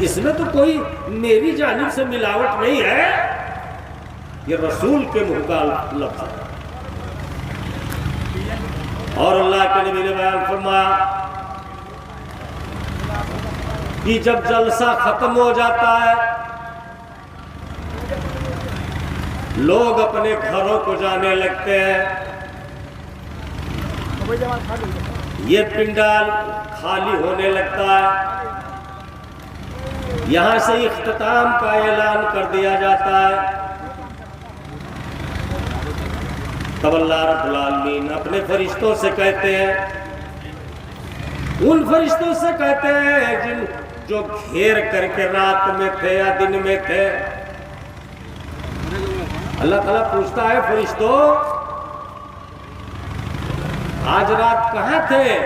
اس میں تو کوئی میری جانب سے ملاوٹ نہیں ہے، یہ رسول کے منہ کا لفظ ہے۔ اور اللہ کے نبی نے بیان فرمایا کہ جب جلسہ ختم ہو جاتا ہے لوگ اپنے گھروں کو جانے لگتے ہیں، یہ پنڈال خالی ہونے لگتا ہے، یہاں سے اختتام کا اعلان کر دیا جاتا ہے۔ تب اللہ رب العالمین اپنے فرشتوں سے کہتے ہیں، ان فرشتوں سے کہتے ہیں جن جو گھیر کر کے رات میں تھے یا دن میں تھے، اللہ تعالیٰ پوچھتا ہے فرشتوں آج رات کہاں تھے؟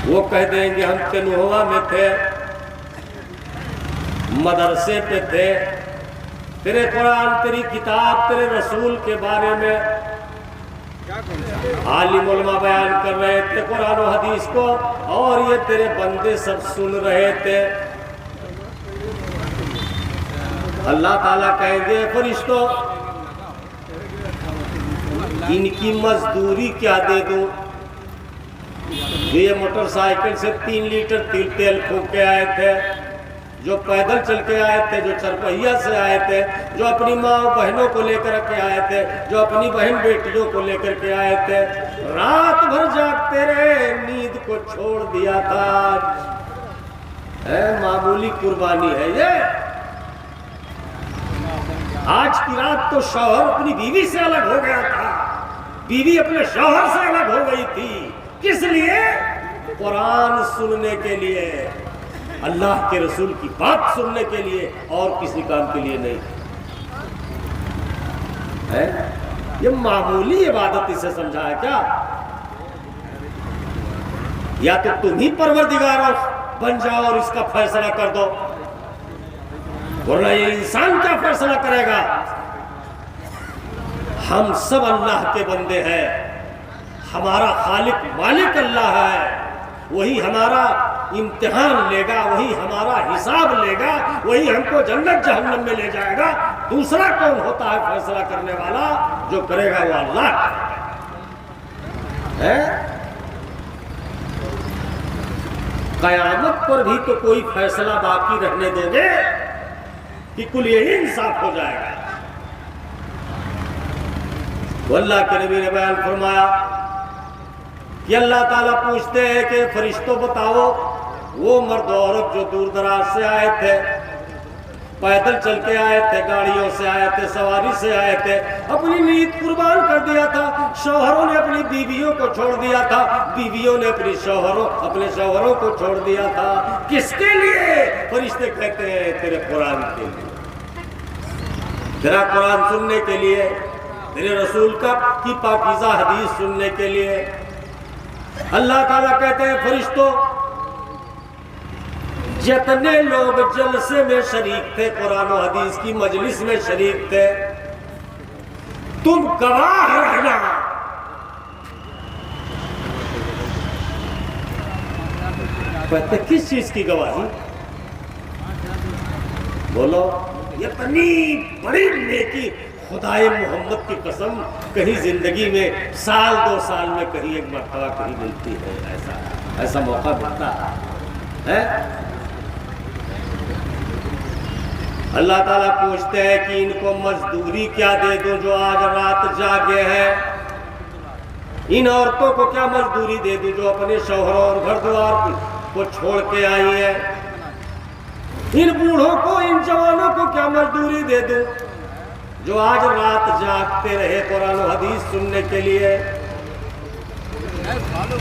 وہ کہہ دیں گے ہم تنہوا میں تھے، مدرسے پہ تھے، تیرے قرآن تیری کتاب تیرے رسول کے بارے میں عالم علماء بیان کر رہے تھے قرآن و حدیث کو، اور یہ تیرے بندے سب سن رہے تھے۔ اللہ تعالیٰ کہیں گے فرشتوں ان کی مزدوری کیا دے دوں؟ یہ موٹر سائیکل سے 3 لیٹر تیل پھونک کے آئے تھے، جو پیدل چل کے آئے تھے، جو چرپہیا سے آئے تھے، جو اپنی ماں بہنوں کو لے کر کے آئے تھے، جو اپنی بہن بیٹیوں کو لے کر کے آئے تھے، رات بھر جاگتے رہے، نیند کو چھوڑ دیا تھا۔ معمولی قربانی ہے یہ؟ آج کی رات تو شوہر اپنی بیوی سے الگ ہو گیا تھا، بیوی اپنے شوہر سے الگ ہو گئی تھی، کس لیے؟ قرآن سننے کے لیے، اللہ کے رسول کی بات سننے کے لیے، اور کسی کام کے لیے نہیں ہے۔ یہ معمولی عبادت اسے سمجھا ہے کیا؟ یا تو تم ہی پروردگار بن جاؤ اور اس کا فیصلہ کر دو، ورنہ یہ انسان کیا فیصلہ کرے گا؟ ہم سب اللہ کے بندے ہیں، ہمارا خالق مالک اللہ ہے، وہی ہمارا امتحان لے گا، وہی ہمارا حساب لے گا، وہی ہم کو جنت jahannam میں لے جائے گا۔ دوسرا کون ہوتا ہے فیصلہ کرنے والا؟ جو کرے گا وہ اللہ ہے۔ قیامت پر بھی تو کوئی فیصلہ باقی رہنے دو گے کہ کل یہی انصاف ہو جائے گا؟ تو اللہ کے نبی نے بیان فرمایا کہ اللہ تعالیٰ پوچھتے ہیں کہ فرشتوں بتاؤ وہ مرد و عورت جو دور دراز سے آئے تھے، پیدل چل کے آئے تھے، گاڑیوں سے آئے تھے، سواری سے آئے تھے، اپنی نیند قربان کر دیا تھا، شوہروں نے اپنی بیویوں کو چھوڑ دیا تھا، بیویوں نے اپنے شوہروں کو چھوڑ دیا تھا، کس کے لیے؟ فرشتے کہتے ہیں تیرے قرآن کے لیے، تیرا قرآن سننے کے لیے، تیرے رسول کی پاکیزہ حدیث سننے کے لیے۔ اللہ تعالیٰ کہتے ہیں فرشتوں جتنے لوگ جلسے میں شریک تھے، قرآن و حدیث کی مجلس میں شریک تھے، تم گواہ رہنا۔ کہتے کس چیز کی گواہی؟ بولو، یہ اتنی بڑی نیکی، خدائے محمد کی قسم کہیں زندگی میں سال 2 سال میں کہیں ایک مرتبہ کہیں ملتی ہے، ایسا موقع ملتا ہے۔ اللہ تعالیٰ پوچھتے ہیں کہ ان کو مزدوری کیا دے دوں جو آج رات جاگے ہیں؟ ان عورتوں کو کیا مزدوری دے دوں جو اپنے شوہروں اور گھر دوار کو چھوڑ کے آئی ہیں؟ ان بوڑھوں کو، ان جوانوں کو کیا مزدوری دے دوں جو آج رات جاگتے رہے قرآن و حدیث سننے کے لیے؟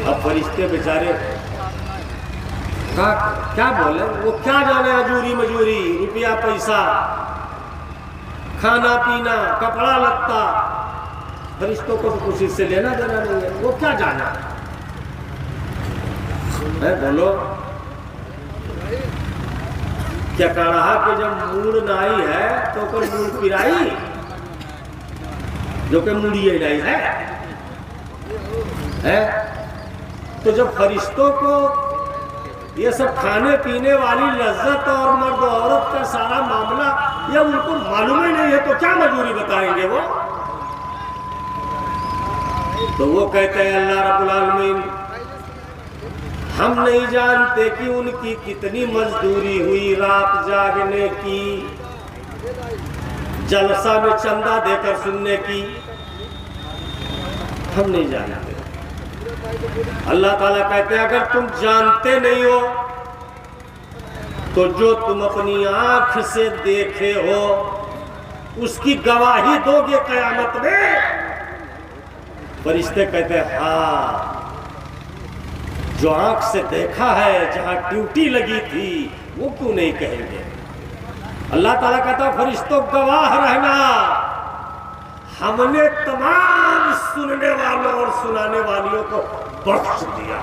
اب فرشتے بیچارے کیا بولے، وہ کیا جانے اجوری مجوری، روپیہ پیسہ، کھانا پینا، کپڑا لتا، فرشتوں کو تو کچھ اس سے لینا دینا نہیں ہے، وہ کیا جانا ہے؟ بولو، کیا کہہ رہا کہ جب موڑ نائی ہے تو کر موڑ پرائی، جو کہ موڑیے نہیں ہے۔ تو جب فرشتوں کو یہ سب کھانے پینے والی لذت اور مرد و عورت کا سارا معاملہ یہ ان کو معلوم ہی نہیں ہے تو کیا مجبوری بتائیں گے وہ؟ تو وہ کہتے ہیں اللہ رب العالمین ہم نہیں جانتے کہ ان کی کتنی مزدوری ہوئی رات جاگنے کی، جلسہ میں چندہ دے کر سننے کی، ہم نہیں جانتے۔ اللہ تعالیٰ کہتے ہیں اگر تم جانتے نہیں ہو تو جو تم اپنی آنکھ سے دیکھے ہو اس کی گواہی دو گے قیامت میں۔ فرشتے کہتے ہیں ہاں، جو آنکھ سے دیکھا ہے جہاں ڈیوٹی لگی تھی وہ کیوں نہیں کہیں گے؟ اللہ تعالیٰ کہتا ہے فرشتوں گواہ رہنا، ہم نے تمام سننے والوں اور سنانے والیوں کو بخش دیا۔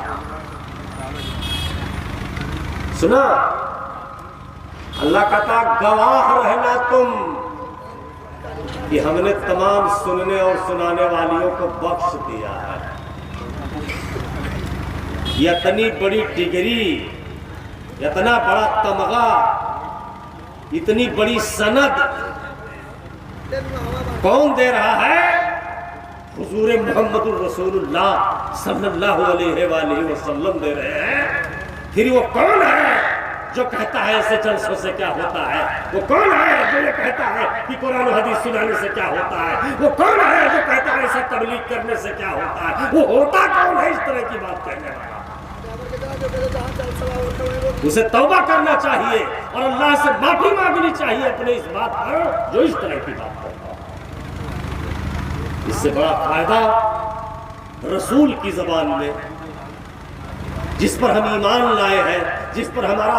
سنا؟ اللہ کہتا گواہ رہنا تم کہ ہم نے تمام سننے اور سنانے والیوں کو بخش دیا ہے۔ یہ اتنی بڑی ڈگری، اتنا بڑا تمغہ، اتنی بڑی سند کون دے رہا ہے؟ حضور محمد الرسول اللہ صلی اللہ علیہ وآلہ وسلم دے رہے ہیں۔ پھر وہ کون ہے جو کہتا ہے ایسے جلسوں سے کیا ہوتا ہے؟ وہ کون ہے جو یہ کہتا ہے کہ قرآن و حدیث سنانے سے کیا ہوتا ہے؟ وہ کون ہے جو کہتا ہے ایسے تبلیغ کرنے سے کیا ہوتا ہے؟ وہ ہوتا کون ہے اس طرح کی بات کہنے والا؟ اسے توبہ کرنا چاہیے اور اللہ سے معافی مانگنی چاہیے اپنے اس بات پر جو اس طرح کی بات کرتا ہے۔ اس سے بڑا فائدہ رسول کی زبان میں، جس پر ہم ایمان لائے ہیں، جس پر ہمارا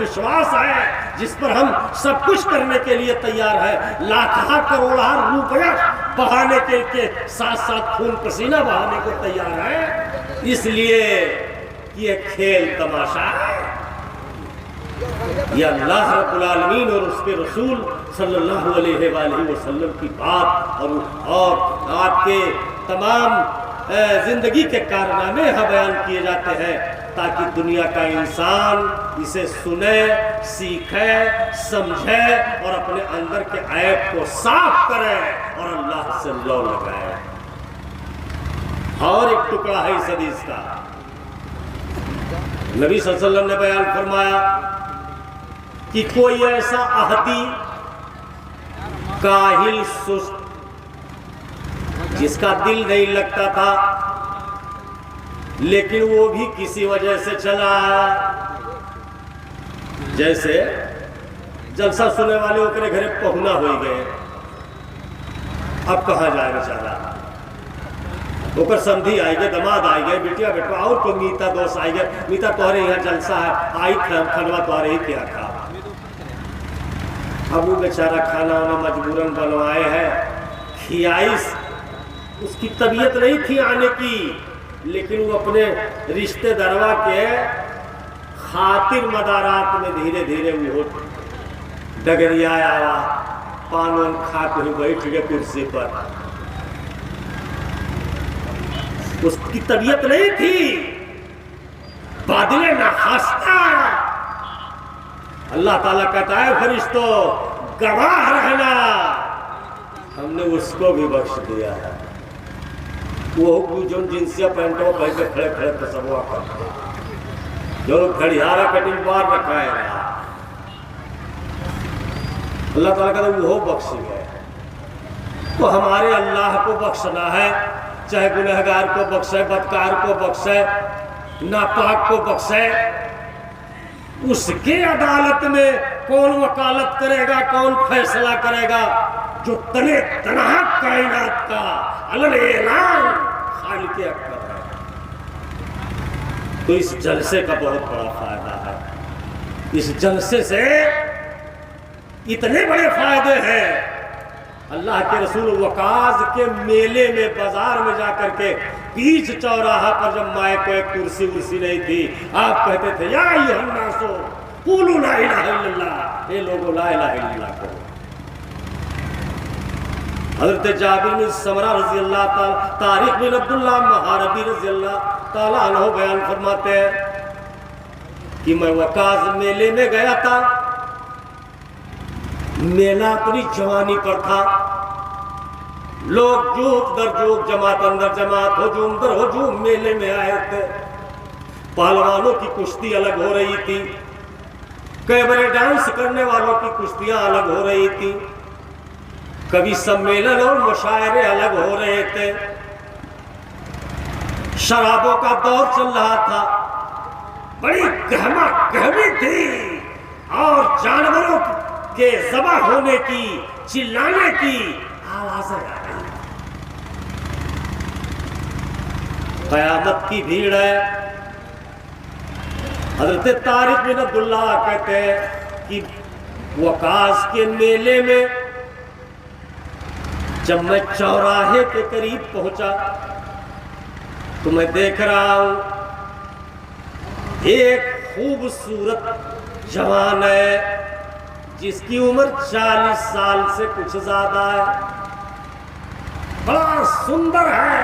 وشواس ہے، جس پر ہم سب کچھ کرنے کے لیے تیار ہے، لاکھاں کروڑاں روپیہ بہانے کے ساتھ ساتھ خون پسینہ بہانے کو تیار ہے، اس لیے یہ کھیل تماشا ہے۔ یہ اللہ رب العالمین اور اس کے رسول صلی اللہ علیہ وآلہ وسلم کی بات اور آپ کے تمام زندگی کے کارنامے یہاں بیان کیے جاتے ہیں تاکہ دنیا کا انسان اسے سنے، سیکھے، سمجھے اور اپنے اندر کے عیب کو صاف کرے اور اللہ سے لو لگائے۔ اور ایک ٹکڑا ہے اس حدیث کا، نبی صلی اللہ علیہ وسلم نے بیان فرمایا کہ کوئی ایسا احدی کاہل سست جس کا دل نہیں لگتا تھا لیکن وہ بھی کسی وجہ سے چلا آیا، جیسے جلسہ سننے والے اوپر گھر پہنا ہوئی گئے، اب کہاں جائے بیچارہ، اوپر سمدھی آئی گئے، دماد آئی گئے، بیٹیا بیٹا اور کوئی میتا دوست آئی گئے، میتا تمہارے یہاں جلسہ ہے، آئی کھنوا تمہارے ہی کیا کھا۔ اب وہ بیچارہ کھانا وانا مجبوراً بنوائے ہے، کھیائش اس کی طبیعت نہیں تھی آنے کی، لیکن وہ اپنے رشتے دروا کے خاطر مدارات میں دھیرے دھیرے وہ ڈگریایا ہوا، پان وان کھا کے بیٹھ گئے کرسی پر۔ اس کی طبیعت نہیں تھی، بادل نخواستہ۔ اللہ تعالیٰ کہتا ہے فرشتوں گواہ رہنا، ہم نے اس کو بھی بخش دیا ہے۔ وہ جو جنسیہ پینٹوں پہن کے کھڑے کھڑے تصور کرتے ہیں، جو گھڑیارہ کٹنگ بار رکھا ہے، اللہ تعالیٰ کہتا ہے وہ بخش گئے۔ تو ہمارے اللہ کو بخشنا ہے، چاہے گنہگار کو بخشے، بدکار کو بخشے، ناپاک کو بخشے، اس کے عدالت میں کون وکالت کرے گا، کون فیصلہ کرے گا؟ جو تنے تنہا کائنات کا علن اعلان خالق اکبر ہے۔ تو اس جلسے کا بہت بڑا فائدہ ہے، اس جلسے سے اتنے بڑے فائدے ہیں۔ اللہ کے رسول وقاص کے میلے میں بازار میں جا کر کے بیچ چوراہا پر جب مائے کو ایک کرسی ورسی نہیں تھی، آپ کہتے تھے یا ایھا الناس قولوا لا الہ الا اللہ، اے لوگوں لا الہ الا اللہ کہو۔ حضرت جابر بن سمرہ رضی اللہ تعالی، طارق بن عبداللہ محاربی رضی اللہ تعالیٰ عنہ بیان فرماتے ہیں کہ میں وکاز میلے میں گیا تھا. میلہ اپنی جوانی پر تھا. لوگ جوک در جوک، جماعت اندر جماعت، ہجوم در ہجوم میلے میں آئے تھے. پہلوانوں کی کشتی الگ ہو رہی تھی، کیبرے ڈانس کرنے والوں کی کشتیاں الگ ہو رہی تھی، کبھی سمیلن اور مشاعرے الگ ہو رہے تھے. شرابوں کا دور چل رہا تھا، بڑی گہما گہمی تھی، اور جانوروں کے ذبح ہونے کی، چلانے کی آوازیں آ رہی. قیامت کی بھیڑ ہے. حضرت طارق بن عبداللہ کہتے ہیں کہ وکاز کے میلے میں جب میں چوراہے کے قریب پہنچا تو میں دیکھ رہا ہوں ایک خوبصورت جوان ہے جس کی عمر 40 سال سے کچھ زیادہ ہے، بڑا سندر ہے.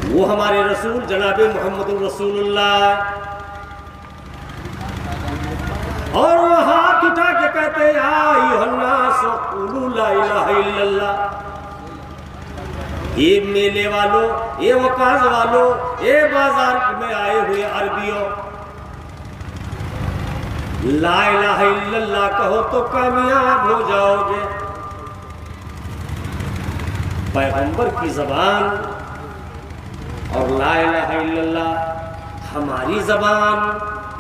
وہ ہمارے رسول جناب محمد رسول اللہ، اور وہ ہاتھ اٹھا کے کہتے ہیں یا ایھا الناس قولوا لا الہ الا اللہ. یہ میلے والوں، یہ وکاز والوں، یہ بازار میں آئے ہوئے عربیوں، لا الہ الا اللہ کہو تو کامیاب ہو جاؤ گے. پیغمبر کی زبان اور لا الہ الا اللہ ہماری زبان،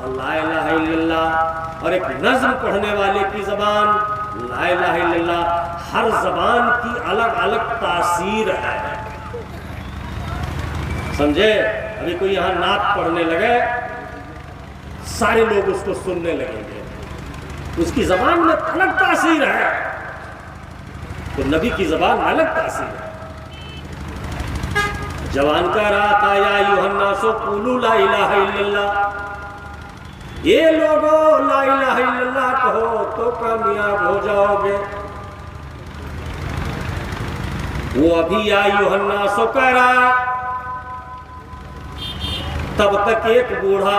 اور لا الہ الا اللہ اور ایک نظم پڑھنے والے کی زبان، لا الہ الا اللہ، ہر زبان کی الگ الگ تاثیر ہے. سمجھے؟ ابھی کوئی یہاں نعت پڑھنے لگے، سارے لوگ اس کو سننے لگیں گے، اس کی زبان میں الگ تاثیر ہے. تو نبی کی زبان میں الگ تاثیر ہے. جوان کہہ رہا تھا یا ایھا الناس قولوا لا الہ الا اللہ، یہ لوگوں لا الہ الا اللہ کہو تو کامیاب ہو جاؤ گے. وہ ابھی یا ایھا الناس کہہ رہا، تب تک ایک بوڑھا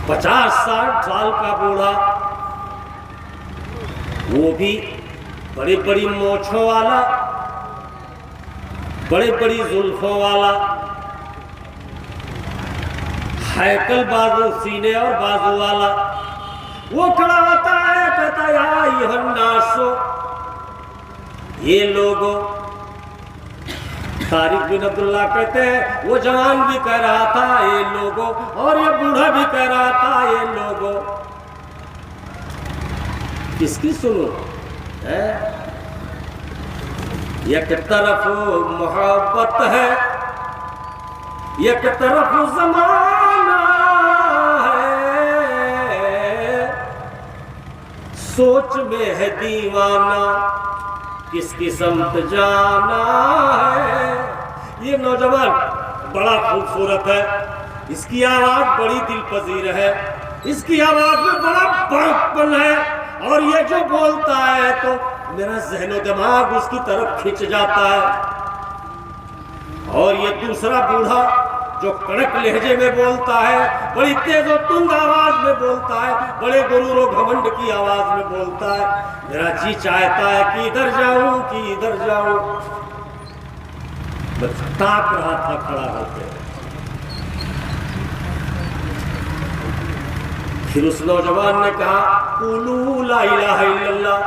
50-60 سال کا بوڑھا، وہ بھی بڑی بڑی مونچھوں والا، بڑی بڑی زلفوں والا، ہیکل بازو، سینے اور بازو والا، وہ کھڑا ہوتا ہے کہتا یا ایھا الناس، یہ لوگوں. طارق بن عبداللہ کہتے ہیں وہ جوان بھی کہہ رہا تھا یہ لوگوں، اور یہ بوڑھا بھی کہہ رہا تھا یہ لوگوں. کس کی سنو؟ ایک طرف محبت ہے، ایک طرف زمانہ ہے، سوچ میں ہے دیوانہ کس کی سمت جانا ہے. یہ نوجوان بڑا خوبصورت ہے، اس کی آواز بڑی دل پذیر ہے، اس کی آواز میں بڑا بڑکپن ہے، اور یہ جو بولتا ہے تو میرا ذہن و دماغ اس کی طرف کھنچ جاتا ہے. اور یہ دوسرا بوڑھا جو کڑک لہجے میں بولتا ہے، بڑی تیز و تند آواز میں بولتا ہے، بڑے غرور و گھمنڈ کی آواز میں بولتا ہے. میرا جی چاہتا ہے کہ ادھر جاؤں کہ ادھر جاؤں. بس تاک رہا تھا کھڑا ہو کے. پھر اس نوجوان نے کہا قولوا لا الہ الا اللہ،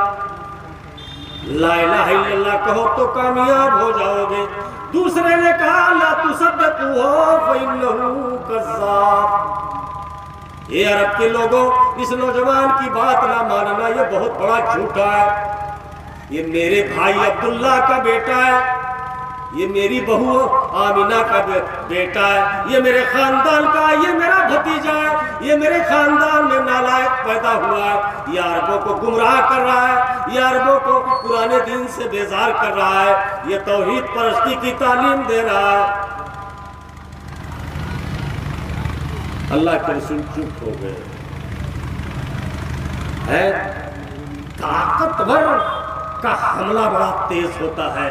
لا الہ الا اللہ کہو تو کامیاب ہو جاؤ گے. دوسرے نے کہا لا تصدقوہ فإنہ کذاب. یہ عرب کے لوگوں اس نوجوان کی بات نہ ماننا، یہ بہت بڑا جھوٹا ہے. یہ میرے بھائی عبداللہ کا بیٹا ہے، یہ میری بہو آمینہ کا بیٹا ہے، یہ میرے خاندان کا، یہ میرا بھتیجا ہے، یہ میرے خاندان میں نالائق پیدا ہوا ہے. یہ عربوں کو گمراہ کر رہا ہے، یہ عربوں کو پرانے دین سے بیزار کر رہا ہے، یہ توحید پرستی کی تعلیم دے رہا ہے. اللہ کے رسول چپ ہو گئے. طاقتور کا حملہ بڑا تیز ہوتا ہے،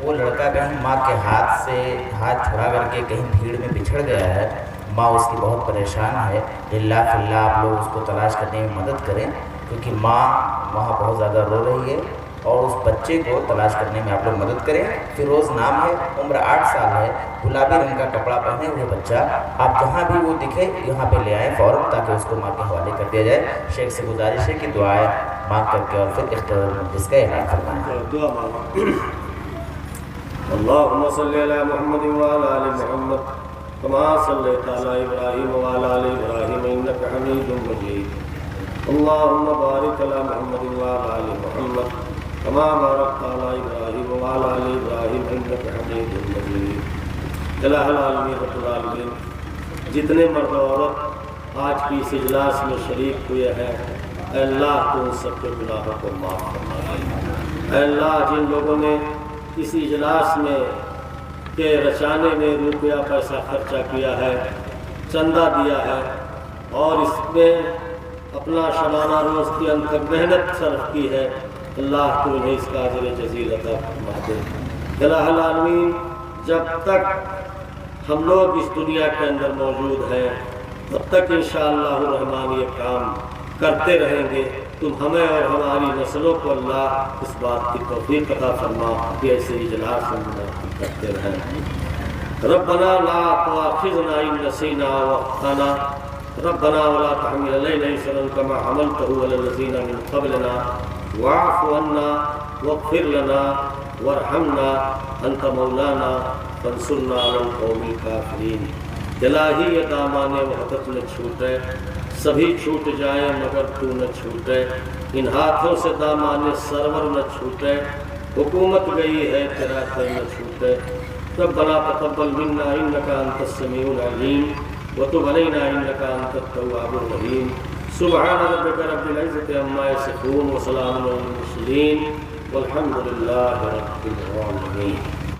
وہ لڑکا کہیں ماں کے ہاتھ سے ہاتھ چھڑا کر کے کہیں بھیڑ میں بچھڑ گیا ہے، ماں اس کی بہت پریشان ہے، للہ فی اللہ آپ لوگ اس کو تلاش کرنے میں مدد کریں، کیونکہ ماں وہاں بہت زیادہ رو رہی ہے، اور اس بچے کو تلاش کرنے میں آپ لوگ مدد کریں۔ فیروز نام ہے، عمر 8 سال ہے، گلابی رنگ کا کپڑا پہنے ہوئے بچہ، آپ جہاں بھی وہ دکھے یہاں پہ لے آئیں فوراً، تاکہ اس کو ماں کے حوالے کر دیا جائے۔ شیخ سے گزارش ہے کہ دعائیں مانگ کر کے اور پھر اختیار مجلس کا اعلان فرمائیں۔ دعا مانگو۔ اللهم صل على محمد وعلى آل محمد كما صليت على إبراهيم وعلى آل إبراهيم إنك حميد مجيد اللهم بارك على محمد وعلى آل محمد كما باركت على إبراهيم وعلى آل إبراهيم إنك حميد مجيد۔ الہ العالمین رب العالمین، جتنے مرد و عورت آج کی اس اجلاس میں شریک ہوئے ہیں، اے اللہ تو ان سب کے گناہوں کو معاف فرما دے۔ اے اللہ، جن لوگوں نے اس اجلاس میں کے رچانے میں روپیہ پیسہ خرچہ کیا ہے، چندہ دیا ہے، اور اس میں اپنا شبانہ روز کی اندر محنت صرف کی ہے، اللہ تو انہیں اس کا اجر جزیل عطا فرما دے۔ الہ العالمین، جب تک ہم لوگ اس دنیا کے اندر موجود ہیں تب تک انشاءاللہ الرحمن یہ کام کرتے رہیں گے۔ تم ہمیں اور ہماری نسلوں کو اللہ اس بات کی توفیق عطا فرما کہ ایسے اجلاس منعقد کرتے رہیں۔ ربنا لا تؤاخذنا ان نسینا واخطانا ربنا ولا تحمل علينا إصرا كما حملته على الذين من قبلنا واعف عنا واغفر لنا وارحمنا انت مولانا فانصرنا على القوم الكافرين۔ الہی یہ دامان وحدت نہ چھوٹے، سبھی چھوٹ جائیں مگر تو نہ چھوٹے، ان ہاتھوں سے دامان سرور نہ چھوٹے، حکومت گئی ہے تیرا کر نہ چھوٹے۔ ربنا تقبل منا انك انت السميع العليم وتب علينا انك انت التواب الرحيم۔ سبحان ربك رب العزة عما يصفون وسلام على المرسلين والحمد لله رب العالمين۔